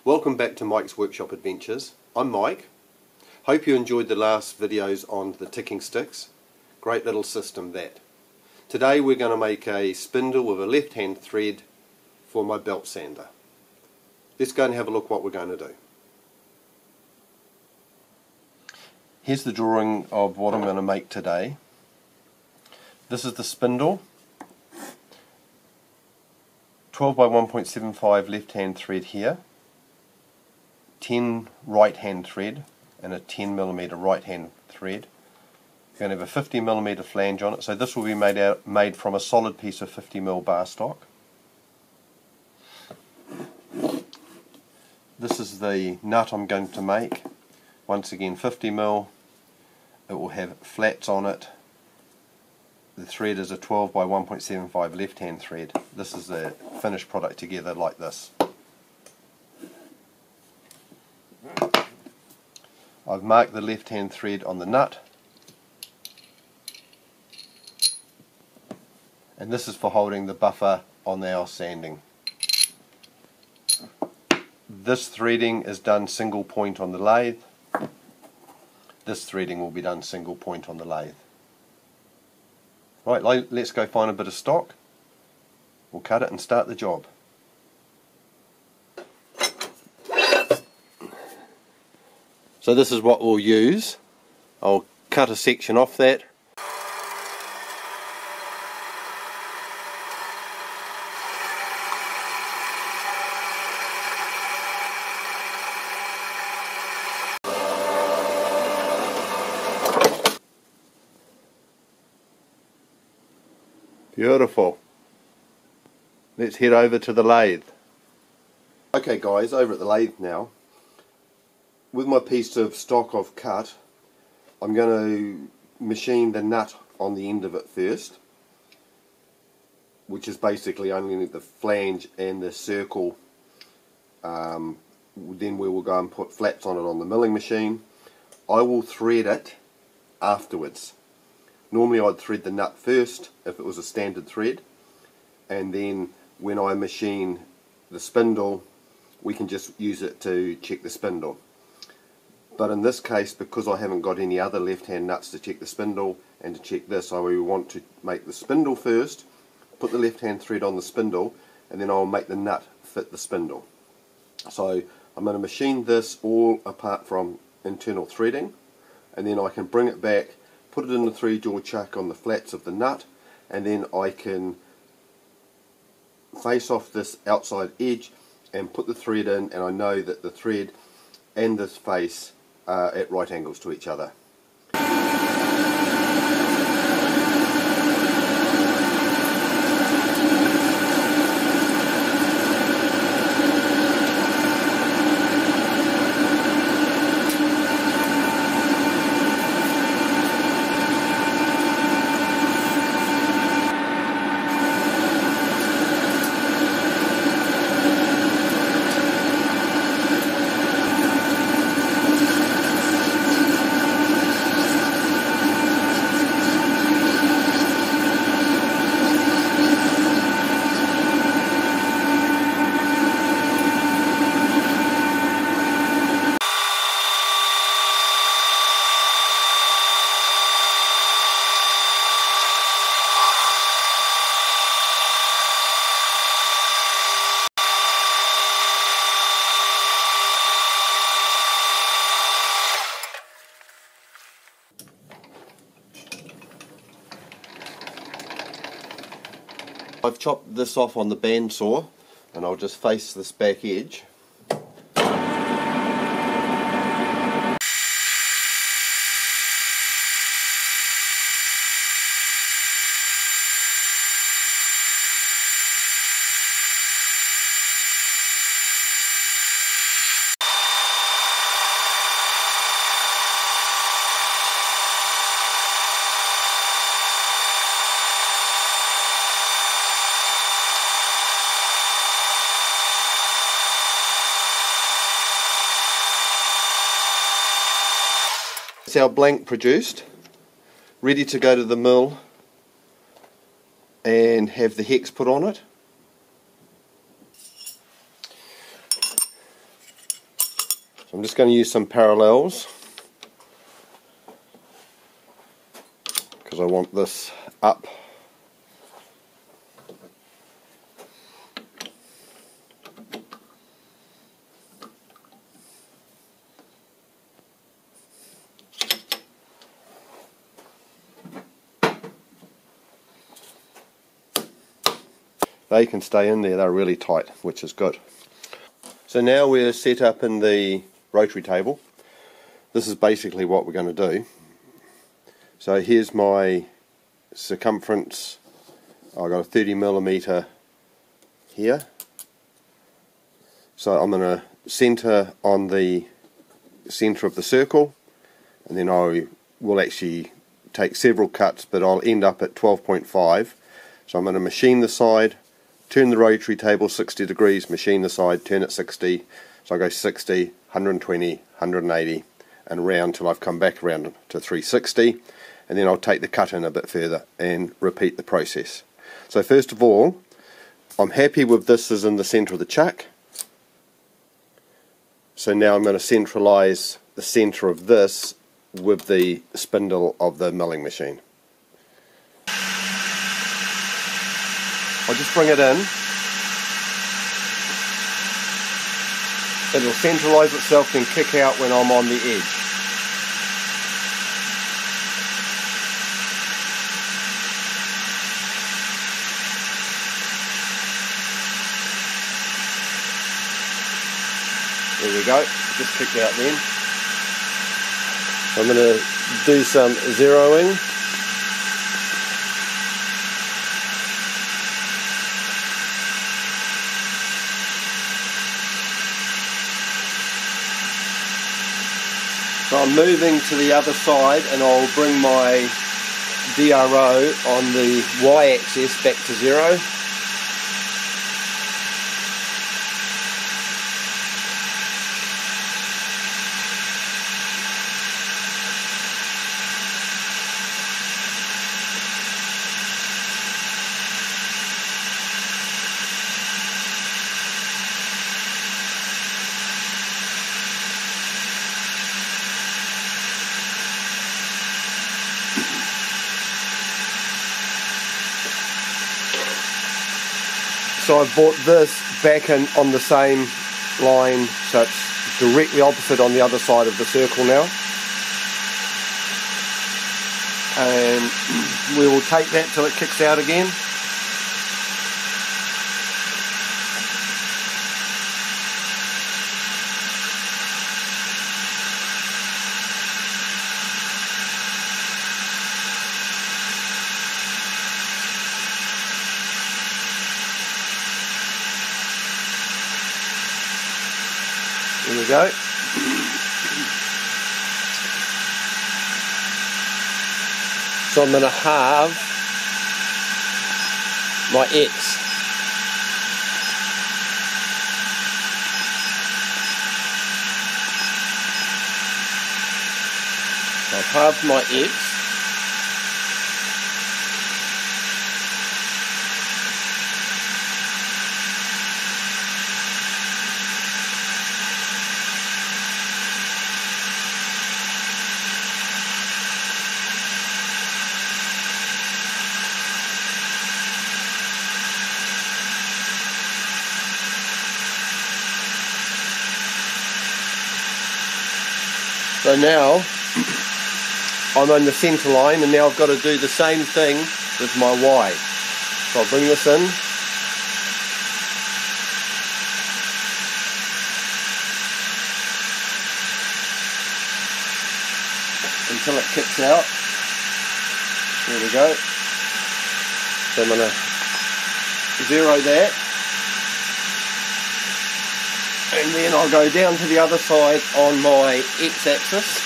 Welcome back to Mike's Workshop Adventures. I'm Mike. Hope you enjoyed the last videos on the ticking sticks. Great little system that. Today we're going to make a spindle with a left hand thread for my belt sander. Let's go and have a look what we're going to do. Here's the drawing of what I'm going to make today. This is the spindle. 12 by 1.75 left hand thread here. 10 right hand thread and a 10mm right hand thread. You're going to have a 50mm flange on it, so this will be made from a solid piece of 50mm bar stock. This is the nut I'm going to make. Once again 50mm. It will have flats on it. The thread is a 12 by 1.75 left hand thread. This is the finished product together like this. I've marked the left hand thread on the nut, and this is for holding the buffer on our sanding. This threading is done single point on the lathe. This threading will be done single point on the lathe. Right, let's go find a bit of stock. We'll cut it and start the job. So this is what we'll use. I'll cut a section off that. Beautiful. Let's head over to the lathe. Okay guys, over at the lathe now. With my piece of stock I've cut, I'm going to machine the nut on the end of it first, which is basically only the flange and the circle. Then we will go and put flaps on it on the milling machine. I will thread it afterwards. Normally I'd thread the nut first if it was a standard thread, and then when I machine the spindle we can just use it to check the spindle. But in this case, because I haven't got any other left hand nuts to check the spindle and to check this, I will want to make the spindle first, put the left hand thread on the spindle, and then I'll make the nut fit the spindle. So I'm going to machine this all apart from internal threading, and then I can bring it back, put it in the 3-jaw chuck on the flats of the nut, and then I can face off this outside edge and put the thread in, and I know that the thread and this face are at right angles to each other. I've chopped this off on the bandsaw, and I'll just face this back edge. It's our blank produced, ready to go to the mill and have the hex put on it. So I'm just going to use some parallels because I want this up. They can stay in there, they're really tight, which is good. So now we're set up in the rotary table. This is basically what we're going to do. So here's my circumference. I've got a 30mm here. So I'm going to center on the center of the circle, and then I will actually take several cuts, but I'll end up at 12.5. So I'm going to machine the side, turn the rotary table 60 degrees, machine the side, turn it 60, so I go 60, 120, 180 and around till I've come back around to 360, and then I'll take the cut in a bit further and repeat the process. So first of all, I'm happy with this is in the centre of the chuck, so now I'm going to centralise the centre of this with the spindle of the milling machine. I'll just bring it in. It'll centralise itself and kick out when I'm on the edge. There we go, just kicked out then. I'm going to do some zeroing. So I'm moving to the other side, and I'll bring my DRO on the Y-axis back to 0. So I've brought this back in on the same line, so it's directly opposite on the other side of the circle now. And we will take that till it kicks out again. There we go. So I'm going to halve my X. So I've halved my X. So now I'm on the centre line, and now I've got to do the same thing with my Y. So I'll bring this in. Until it kicks out. There we go. So I'm going to zero that. And then I'll go down to the other side on my X-axis.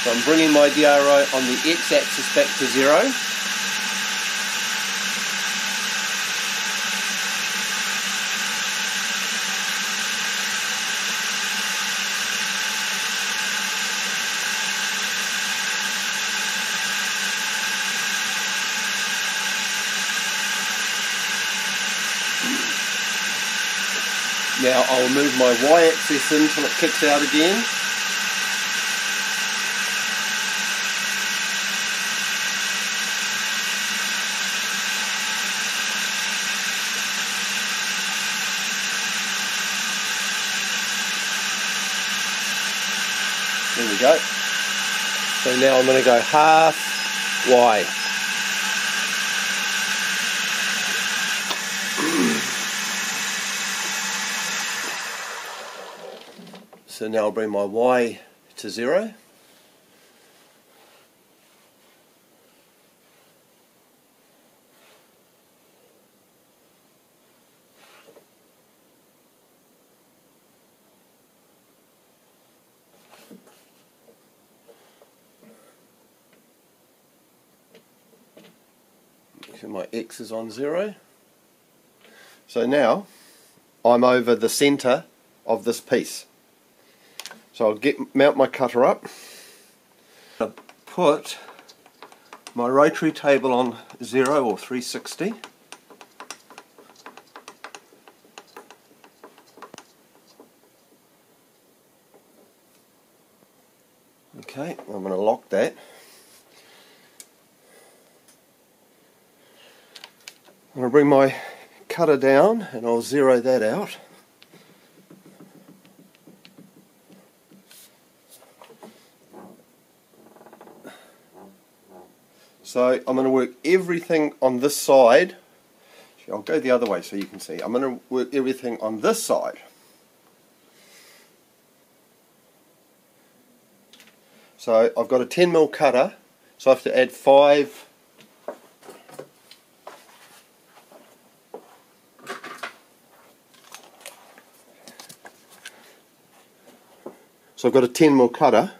So I'm bringing my DRO on the X-axis back to 0. Now I'll move my Y-axis in until it kicks out again. There we go. So now I'm going to go half Y. So now I'll bring my Y to 0. So my X is on 0. So now I'm over the centre of this piece. So I'll mount my cutter up. I'll put my rotary table on 0 or 360. Okay, I'm going to lock that. I'm going to bring my cutter down and I'll zero that out. So I'm going to work everything on this side. I'll go the other way so you can see. I'm going to work everything on this side. So I've got a 10mm cutter, so I have to add 5 So I've got a 10mm cutter,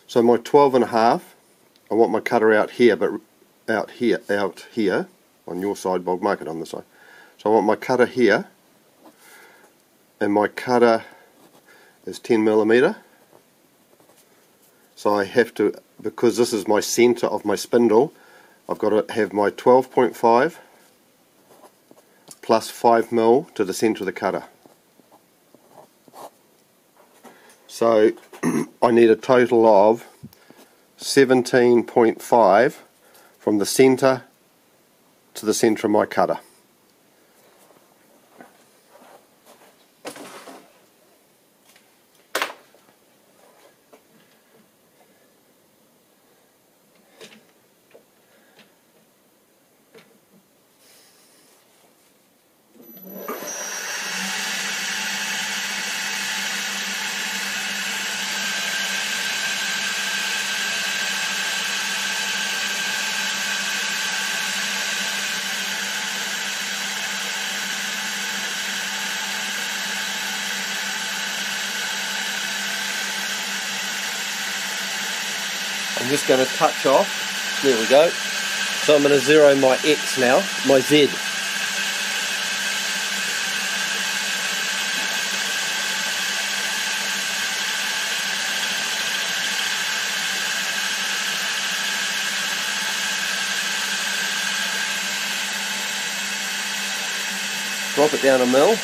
so my 12.5, I want my cutter out here, but out here, on your side, Bob, mark it on the side. So I want my cutter here, and my cutter is 10mm. So I have to, because this is my centre of my spindle, I've got to have my 12.5 plus 5mm to the centre of the cutter. So I need a total of 17.5 from the centre to the centre of my cutter. I'm just going to touch off, there we go, so I'm going to zero my X now, my Z. Drop it down a mil.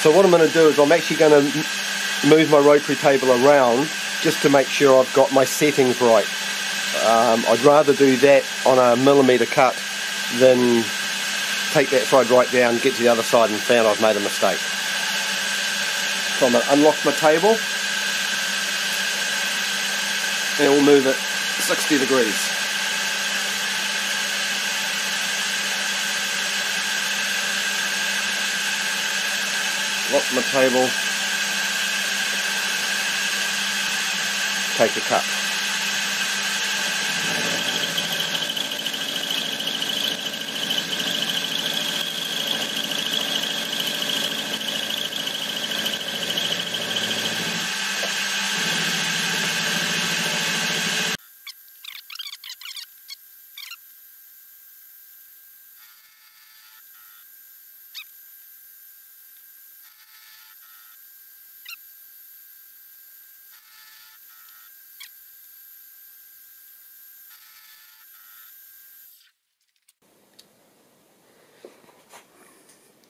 So what I'm going to do is I'm actually going to move my rotary table around just to make sure I've got my settings right. I'd rather do that on a millimetre cut than take that side right down, get to the other side and found I've made a mistake. So I'm going to unlock my table and we'll move it 60 degrees. Lock my table, take a cut.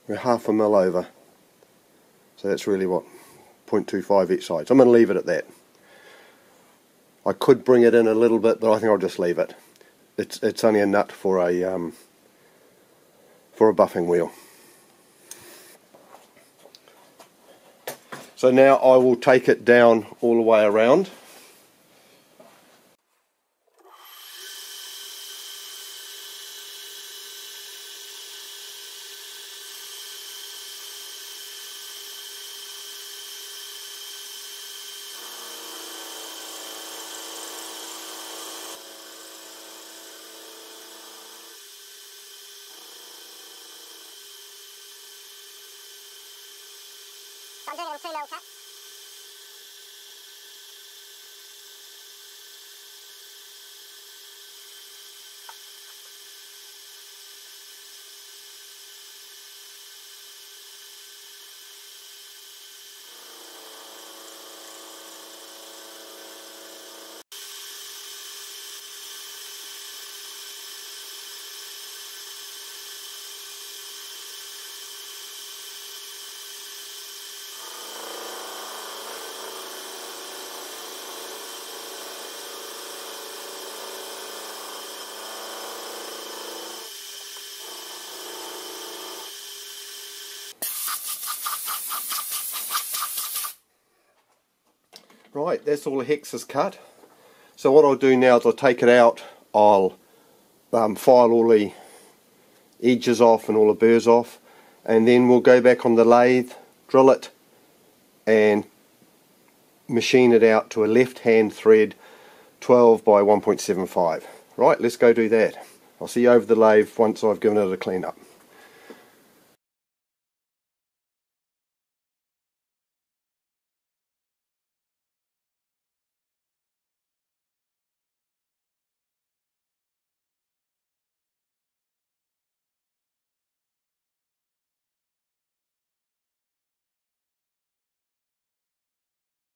We're half a mil over. So that's really what, 0.25 each side. So I'm going to leave it at that. I could bring it in a little bit, but I think I'll just leave it. It's only a nut for a buffing wheel. So now I will take it down all the way around. So I'm doing it in 2 mil cuts. Right, that's all the hexes cut. So what I'll do now is I'll take it out, I'll file all the edges off and all the burrs off, and then we'll go back on the lathe, drill it and machine it out to a left hand thread 12 by 1.75. Right, let's go do that. I'll see you over the lathe once I've given it a clean up.